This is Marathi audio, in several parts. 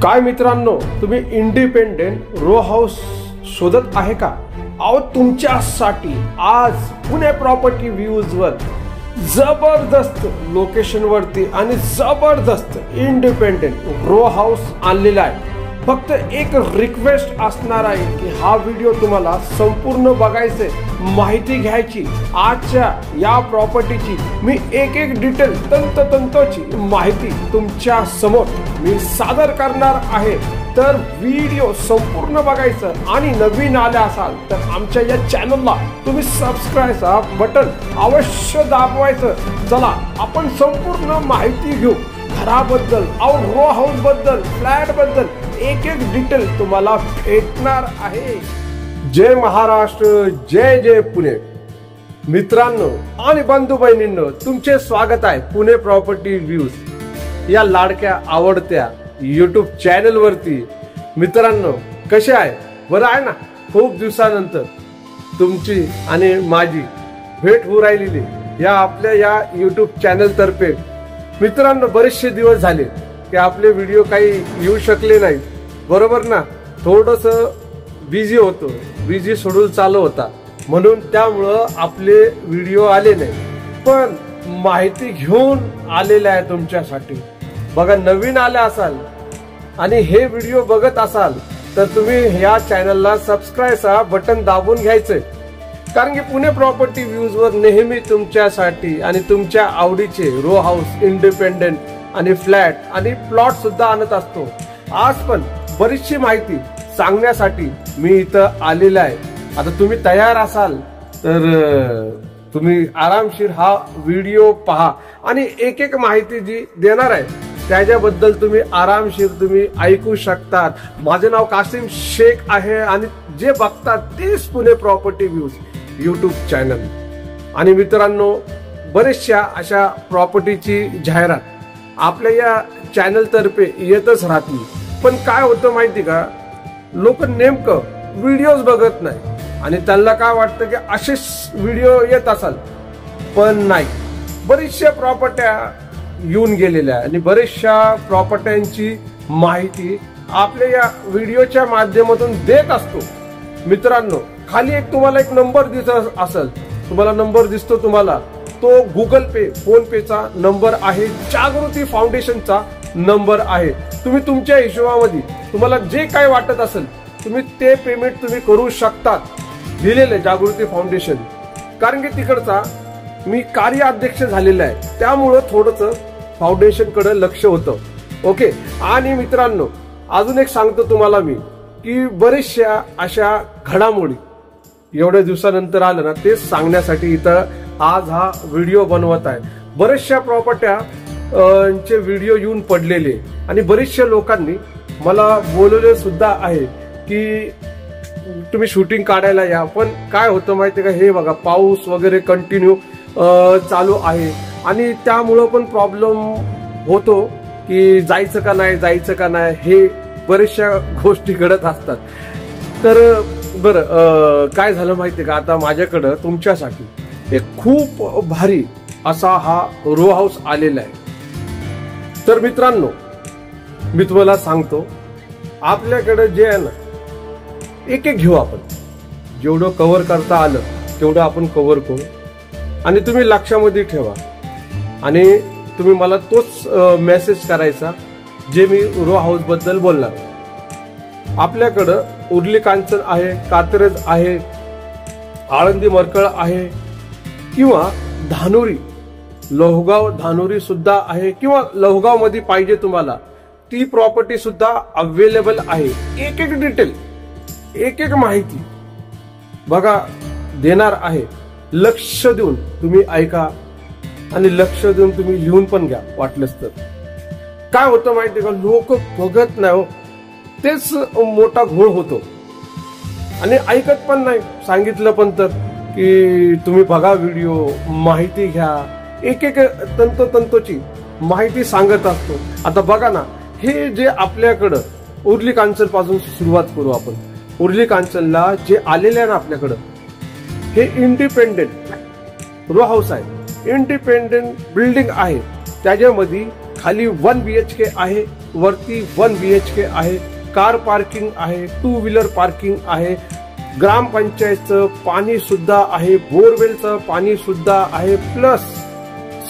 काय मित्रांनो, तुम्ही इंडिपेंडेंट रो हाऊस शोधत आहे का? अहो, तुमच्यासाठी आज पुणे प्रॉपर्टी व्ह्यूज वर जबरदस्त लोकेशन वरती आणि जबरदस्त इंडिपेंडेंट रो हाऊस आणलेला आहे। फक्त एक रिक्वेस्ट असणार आहे की हा व्हिडिओ तुम्हाला संपूर्ण बघायचे, माहिती घ्यायची। आजच्या या प्रॉपर्टीची मी एक एक डिटेल तंतोतंतची माहिती तुमच्या समोर मी सादर करणार आहे। तर व्हिडिओ संपूर्ण बघायचं आणि नवीन आले असाल तर आमच्या या चॅनलला तुम्ही सबस्क्राइबचा बटन अवश्य दाबवायचं। चला आपण संपूर्ण माहिती घेऊ घराबद्दल, रो हाऊस बद्दल, फ्लॅट बद्दल एक एक डिटेल तुम्हाला भेटणार आहे। जय महाराष्ट्र, जय जय पुणे। मित्रांनो आणि बंधू बहिणींनो, तुमचे स्वागत आहे पुणे प्रॉपर्टी व्ह्यूज या लाडक्या आवडत्या YouTube चॅनल वरती। मित्रांनो कसे आहे? बरं आहे ना? खूप दिवसानंतर तुमची आणि माझी भेट होऊ राहिलेली या आपल्या या YouTube चॅनल तर्फे। मित्रांनो बरेचसे दिवस झाले की आपले व्हिडिओ काही येऊ शकले नाही, बरोबर ना? थोडस बिझी होतो, बिझी शेड्यूल चालू होता, म्हणून त्यामुळं आपले व्हिडिओ आले नाही। पण माहिती घेऊन आलेले आहे तुमच्यासाठी। बघा, नवीन आले असाल आणि हे व्हिडिओ बघत असाल तर तुम्ही या चॅनलला सबस्क्राइबचा बटन दाबून घ्यायचंय, कारण की पुणे प्रॉपर्टी व्ह्यूज वर नेहमी तुमच्यासाठी आणि तुमच्या आवडीचे रो हाऊस, इंडिपेंडेंट आणि फ्लॅट आणि प्लॉट सुद्धा आणत असतो। आज पण बरीचशी माहिती सांगण्यासाठी मी इथं आलेला आहे। आता तुम्ही तयार असाल तर तुम्ही आरामशीर हा व्हिडिओ पहा आणि एक एक माहिती जी देणार आहे त्याच्याबद्दल तुम्ही आरामशीर तुम्ही ऐकू शकतात। माझे नाव कासिम शेख आहे आणि जे बघतात तेच Pune property views YouTube channel. आणि मित्रांनो बरेचशा अशा प्रॉपर्टीची जाहिरात आपल्या या चॅनल तर्फे येतच राहतील। पण काय होतं माहिती का, लोक नेमकं व्हिडिओज बघत नाही आणि त्यांना काय वाटतं की असेच व्हिडिओ येत असाल, पण नाही। बरीचशा प्रॉपर्ट्या येऊन गेलेल्या आणि बरेचशा प्रॉपर्ट्यांची माहिती आपल्या या व्हिडिओच्या माध्यमातून देत असतो। मित्रांनो खाली एक तुम्हाला एक नंबर दिसत असेल, तुम्हाला नंबर दिसतो, तुम्हाला तो गुगल पे, फोन पेचा नंबर आहे, जागृती फाउंडेशनचा नंबर आहे। तुम्ही तुमच्या हिशोबामध्ये तुम्हाला जे काय वाटत असेल तुम्ही ते पेमेंट तुम्ही करू शकतात। दिलेले जागृती फाउंडेशन, कारण की तिकडचा मी कार्याध्यक्ष झालेला आहे, त्यामुळं थोडंसं फाउंडेशन कडे लक्ष होतं। ओके। आणि मित्रांनो अजून एक सांगतो तुम्हाला मी की बरेचशा अशा घडामोडी एवढ्या दिवसानंतर आलं ना, ते सांगण्यासाठी इथं आज हा व्हिडिओ बनवत आहे। बरेचशा प्रॉपर्ट्या चे व्हिडिओ येऊन पडलेले आणि बरेचशा लोकांनी मला बोलवले सुद्धा आहे की तुम्ही शूटिंग काढायला या। पण काय होतं माहिती का, हे बघा पाऊस वगैरे कंटिन्यू चालू आहे आणि त्यामुळं पण प्रॉब्लेम होतो की जायचं का नाही, जायचं का नाही, हे बरेचशा गोष्टी घडत असतात। तर बरं काय झालं माहिती का, आता माझ्याकडं तुमच्यासाठी एक खूप भारी असा हा रो हाऊस आलेला आहे। तर मित्रांनो मी तुम्हाला सांगतो, आपल्याकडे जे आहे ना एक एक घेऊ आपण, जेवढं कव्हर करता आलं तेवढं आपण कव्हर करू। आणि तुम्ही लक्षामध्ये ठेवा आणि तुम्ही मला तोच मेसेज करायचा जे मी रो हाऊस बद्दल बोलणार। आपल्याकडं उर्ली कांचन आहे, कात्रज आहे, आळंदी मरकळ आहे किंवा धानोरी, लोहगाव धानोरी सुद्धा आहे, किंवा लोहगाव मध्ये पाहिजे तुम्हाला ती प्रॉपर्टी सुद्धा अवेलेबल आहे। एक एक डिटेल, एक एक माहिती बघा देणार आहे। लक्ष देऊन तुम्ही ऐका आणि लक्ष देऊन तुम्ही लिहून पण घ्या वाटलंच तर। काय होतं माहिती का, लोक बघत नाही हो, तेच मोठा घोळ होतो आणि ऐकत पण नाही। सांगितलं पण तर की तुम्ही बघा व्हिडिओ, माहिती घ्या, एक एक तंतोतंतोची माहिती सांगत असतो। आता बघा ना, हे जे आपल्याकडं उर्ली कांचन पासून सुरुवात करू आपण। उर्ली कांचनला जे आलेले आहे ना आपल्याकडं, हे इंडिपेंडेंट रो हाऊस आहे, इंडिपेंडेंट बिल्डिंग आहे। त्याच्यामध्ये खाली 1 BHK आहे वरती 1 BHK आहे, कार पार्किंग आहे, 2 व्हीलर पार्किंग आहे, ग्रामपंचायतचं पाणी सुद्धा आहे, बोरवेलचं पाणी सुद्धा आहे, प्लस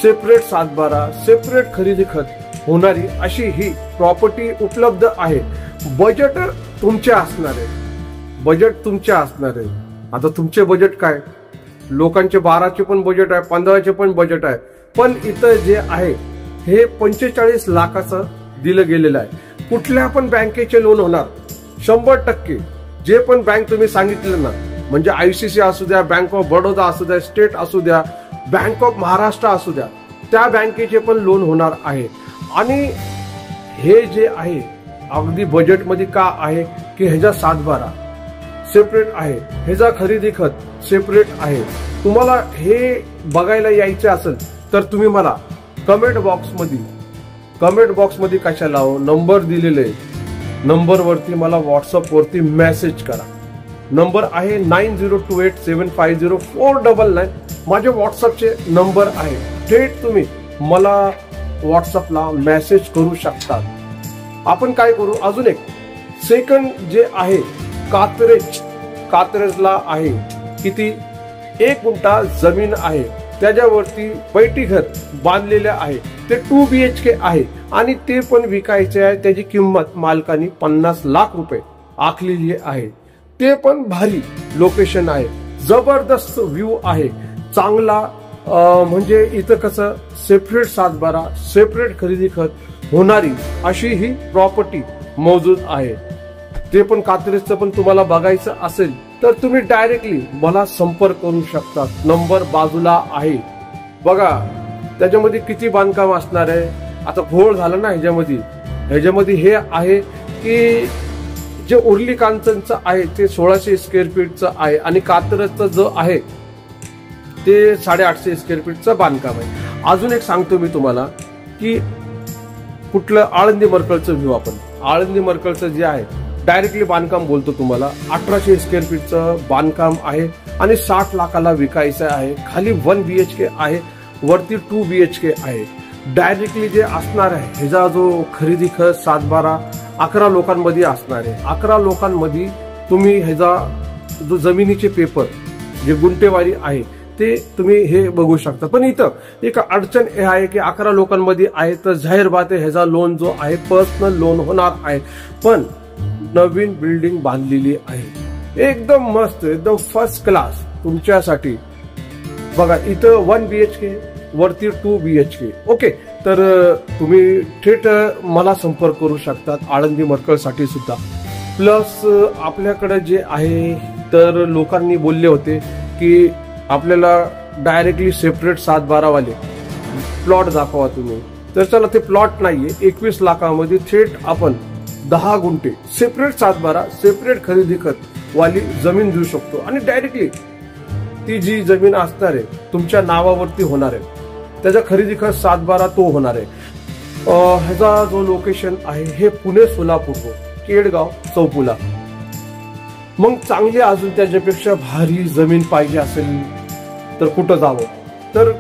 सेपरेट 7/12 सेपरेट खरेदी खत होणारी अशी ही प्रॉपर्टी उपलब्ध आहे. बजेट तुमचे असणार आहे, बजेट तुमचे असणार आहे. आता तुमचे बजेट काय, लोकांचे 12चे पण बजेट आहे, 15चे पण बजेट आहे, पण इथं जे आहे हे 45 लाखाचं दिलं गेलेलं आहे. कुठल्या पण बँकेचे लोन होणार 100%. जे पण बँक तुम्ही सांगितलं ना, म्हणजे ICC असू द्या, बँक ऑफ बडोदा असू द्या, स्टेट असू द्या, बँक ऑफ महाराष्ट्र असू द्या, त्या बँकेचे पण लोन होणार आहे. आणि हे जे आहे अगदी बजेटमध्ये का आहे की ह्याचा 7/12 सेपरेट आहे, ह्याचा खरेदी खत सेपरेट आहे. तुम्हाला हे बघायला यायचे असेल तर तुम्ही मला कमेंट बॉक्समध्ये कशाला लावू, नंबर दिलेले आहे, नंबरवरती मला व्हॉट्सअपवरती मेसेज करा. नंबर आहे 9028750499. माझे व्हॉट्सअपचे नंबर आहे. थेट तुम्ही मला व्हॉट्सअपला मेसेज करू शकता. आपण काय करू, अजून एक सेकंड जे आहे कात्रजला आहे, किती 1 गुंठा जमीन आहे, त्याच्यावरती बैठीघर बांधलेले आहे, ते 2 BHK आहे आणि ते पण विकायचे आहे. त्याची किंमत मालकाने 50 लाख रुपये आखलेली आहे. ते पण भारी लोकेशन आहे, जबरदस्त व्ह्यू आहे, चांगला. म्हणजे इथं कसं सेपरेट 7/12 सेपरेट खरेदी खत होणारी अशी ही प्रॉपर्टी मौजूद आहे. ते पण कात्रजचं पण तुम्हाला बघायचं असेल तर तुम्ही डायरेक्टली मला संपर्क करू शकता. नंबर बाजूला आहे बघा. त्याच्यामध्ये किती बांधकाम असणार आहे, आता घोळ झालं ना ह्याच्यामध्ये हे आहे की जे उर्ली कांचनचं आहे ते 1600 स्क्वेअर फीटचं आहे आणि कात्रजचं जो आहे ते 850 स्क्वेअर फीटचं बांधकाम आहे. अजून एक सांगतो मी तुम्हाला की कुठलं आळंदी मरकळचं व्ह्यू. आपण आळंदी मरकळचं जे आहे डायरेक्टली बांधकाम बोलतो तुम्हाला, 1800 स्क्वेअर फीटचं बांधकाम आहे आणि 60 लाखाला विकायचं आहे. खाली 1 BHK आहे, वरती 2 BHK आहे. डायरेक्टली जे असणार आहे ह्याचा जो खरेदी खत 7/12 11 लोकांमध्ये असणार आहे. 11 लोकांमध्ये तुम्ही ह्याचा जो जमिनीचे पेपर जे गुंठेवारी आहे ते तुम्ही हे बघू शकता. पण इथं एक अडचण हे आहे की 11 लोकांमध्ये आहे तर जाहीर बात आहे ह्याचा लोन जो आहे पर्सनल लोन होणार आहे. पण नवीन बिल्डिंग बांधलेली आहे, एकदम मस्त, एकदम फर्स्ट क्लास तुमच्यासाठी. बघा इथं 1 BHK वरती 2 BHK. ओके, तर तुम्ही थेट मला संपर्क करू शकतात आळंदी मरकळसाठी सुद्धा. प्लस आपल्याकडे जे आहे तर लोकांनी बोलले होते की आपल्याला डायरेक्टली सेपरेट 7/12 वाले प्लॉट दाखवा तुम्ही. तर चला, ते प्लॉट नाहीये, 21 लाखामध्ये थेट आपण 10 गुंठे सेपरेट 7/12 सेपरेट खरेदी खत वाली जमीन देऊ शकतो. आणि डायरेक्टली ती जी जमीन असणार आहे तुमच्या नावावरती होणार आहे, त्याचा खरेदी खत 7/12 तो होणार आहे. ह्याचा जो लोकेशन आहे हे पुणे सोलापूर केडगाव चौपुला. मग चांगली अजून त्याच्यापेक्षा भारी जमीन पाहिजे असेल तर कुठं जावं, तर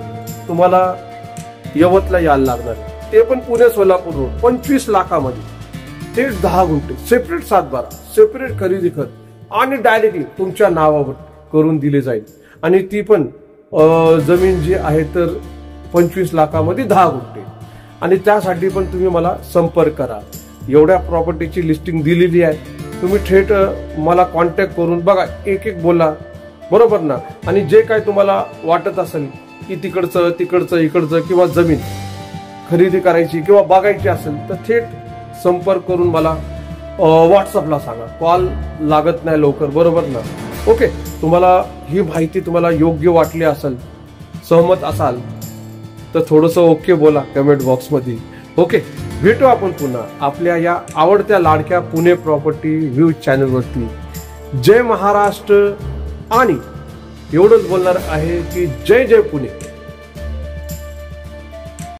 तुम्हाला यवतला यायला लागणार आहे. ते पण पुणे सोलापूर रोड 25 लाखामध्ये ते 10 गुंठे सेपरेट 7/12 सेपरेट खरेदी खत आणि डायरेक्टली तुमच्या नावावर करून दिले जाईल. आणि ती पण जमीन जी आहे तर 25 लाखामध्ये 10 गुंठे. आणि त्यासाठी पण तुम्ही मला संपर्क करा. एवढ्या प्रॉपर्टीची लिस्टिंग दिलेली आहे, तुम्ही थेट मला कॉन्टॅक्ट करून बघा, एक बोला, बरोबर ना. आणि जे काय तुम्हाला वाटत असेल की तिकडचं इकडचं किंवा जमीन खरेदी करायची किंवा बघायची असेल तर थेट संपर्क करून मला व्हॉट्सअपला सांगा. कॉल लागत नाही लवकर, बरोबर ना. ओके, तुम्हाला ही माहिती तुम्हाला योग्य वाटली असेल, सहमत असाल तर थोडंसं ओके बोला कमेंट बॉक्समध्ये. ओके, भेटू आपण पुन्हा आपल्या या आवडत्या लाडक्या पुणे प्रॉपर्टी व्ह्यू चॅनलवरती. जय महाराष्ट्र. आणि एवढंच बोलणार आहे की जय जय पुणे.